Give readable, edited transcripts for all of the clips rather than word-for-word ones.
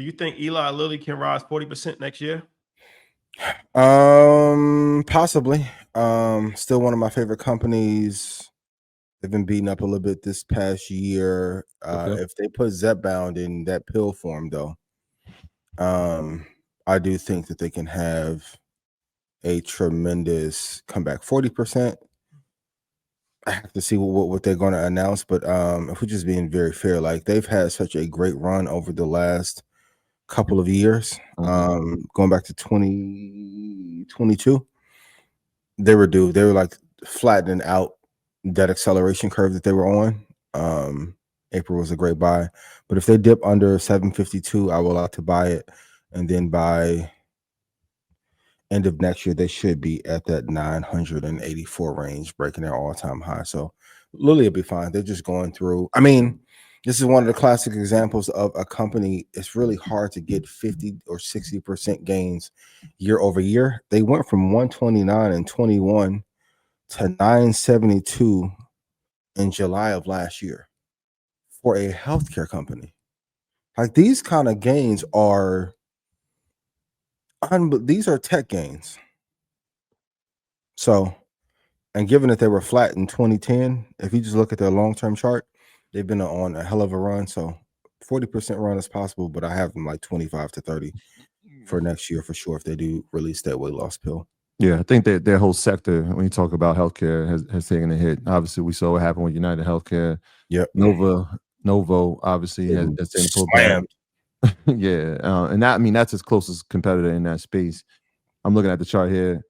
Do you think Eli Lilly can rise 40% next year? Possibly. Still one of my favorite companies. They've been beaten up a little bit this past year. Okay. If they put ZEPBOUND in that pill form, though, I do think that they can have a tremendous comeback. 40%. I have to see what they're going to announce, but if we're just being very fair, like they've had such a great run over the last couple of years, going back to 2022, they were due. They were like flattening out that acceleration curve that they were on. April was a great buy, but if they dip under 752, I will like to buy it, and then by end of next year, they should be at that 984 range, breaking their all-time high. So Lilly will be fine. They're just going through. I mean, this is one of the classic examples of a company. It's really hard to get 50 or 60% gains year over year. They went from 129 and 21 to 972 in July of last year for a healthcare company. Like these kind of gains are these are tech gains. So, and given that they were flat in 2010, if you just look at their long-term chart, they've been on a hell of a run. So 40% run is possible, but I have them like 25 to 30 for next year for sure if they do release that weight loss pill. Yeah, I think that their whole sector, when you talk about healthcare, has taken a hit. Obviously, we saw what happened with United Healthcare. Yep. Novo obviously has taken a pullback. Yeah, and that, I mean, that's his closest competitor in that space. I'm looking at the chart here.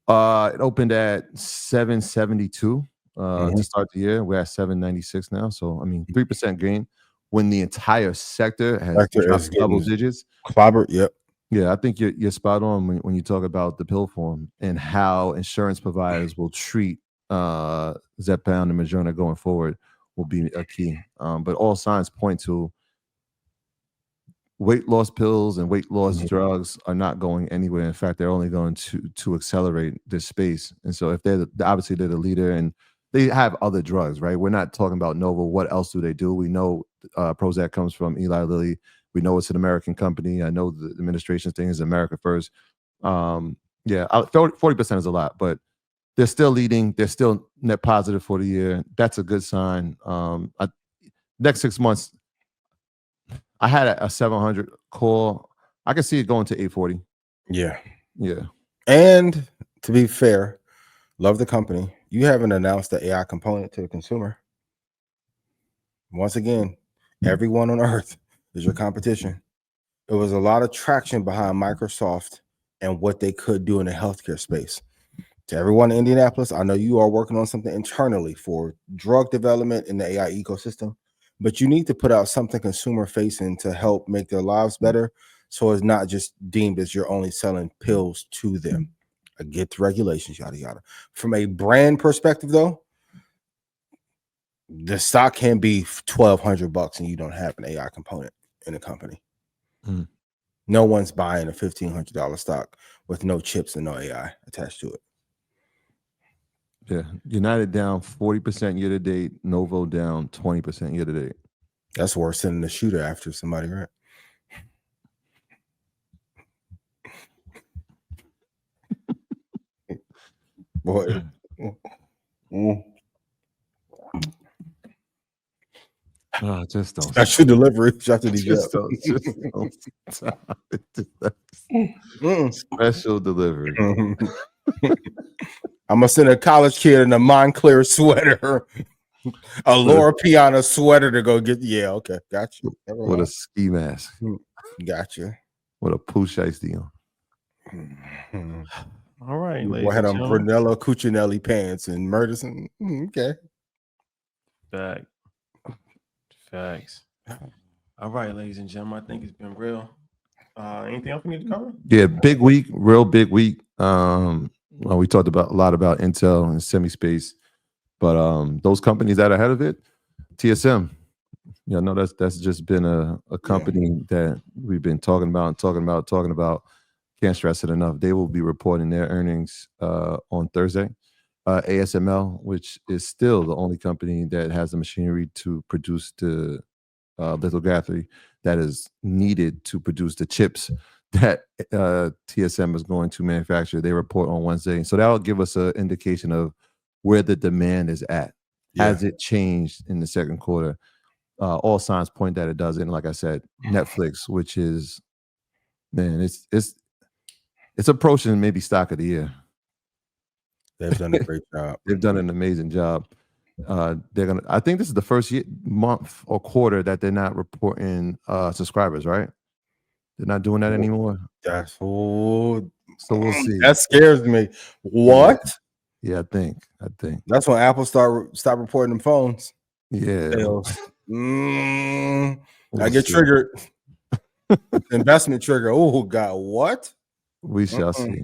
It opened at 772 to start the year. We're at 796 now. So I mean, 3% gain when the entire sector has dropped double digits. Clobbered, yep. Yeah, I think you're spot on when you talk about the pill form and how insurance providers will treat ZEPBOUND and Moderna going forward will be a key. But all signs point to weight loss pills and weight loss drugs are not going anywhere. In fact, they're only going to accelerate this space. And so if obviously they're the leader and they have other drugs, right? We're not talking about Novo. What else do they do? We know Prozac comes from Eli Lilly. We know it's an American company. I know the administration's thing is America first. Yeah, 40% is a lot, but they're still leading. They're still net positive for the year. That's a good sign. Next 6 months, I had a 700 call. I can see it going to 840. Yeah. Yeah. And to be fair, love the company. You haven't announced the AI component to the consumer. Once again, everyone on earth is your competition. It was a lot of traction behind Microsoft and what they could do in the healthcare space. To everyone in Indianapolis, I know you are working on something internally for drug development in the AI ecosystem, but you need to put out something consumer facing to help make their lives better. So it's not just deemed as you're only selling pills to them. I get the regulations, yada, yada. From a brand perspective, though, the stock can be $1,200 and you don't have an AI component in a company. No one's buying a $1,500 stock with no chips and no AI attached to it. Yeah, United down 40% year to date. Novo down 20% year to date. That's worse than the shooter after somebody, right? Boy. Just don't. Special delivery. Just don't stop. Special delivery. I'm gonna send a college kid in a Montclair sweater, a Laura Piana sweater to go get. Yeah, okay, got you. With a ski mask. Gotcha. With a poo shiesty on. All right, you had on Brunello Cucinelli pants and Murderson. Okay. Facts. All right, ladies and gentlemen, I think it's been real. Anything else we need to cover? Yeah, big week, real big week. Well, we talked a lot about Intel and semi-space, but those companies that are ahead of it, TSM. Yeah, no, that's just been a company that we've been talking about. Can't stress it enough. They will be reporting their earnings on Thursday. ASML, which is still the only company that has the machinery to produce the lithography that is needed to produce the chips that TSM is going to manufacture. They report on Wednesday. So that'll give us an indication of where the demand is at. Has it changed in the second quarter? All signs point that it doesn't. Like I said, Netflix, which is, man, it's approaching maybe stock of the year. They've done a great job. They've done an amazing job. I think this is the first month or quarter that they're not reporting subscribers, right? They're not doing that anymore. That's So we'll see. That scares me. What? Yeah, I think. That's when Apple stop reporting them phones. Yeah. Sales. I We'll get see. triggered. Investment trigger. Oh God, what? We shall see.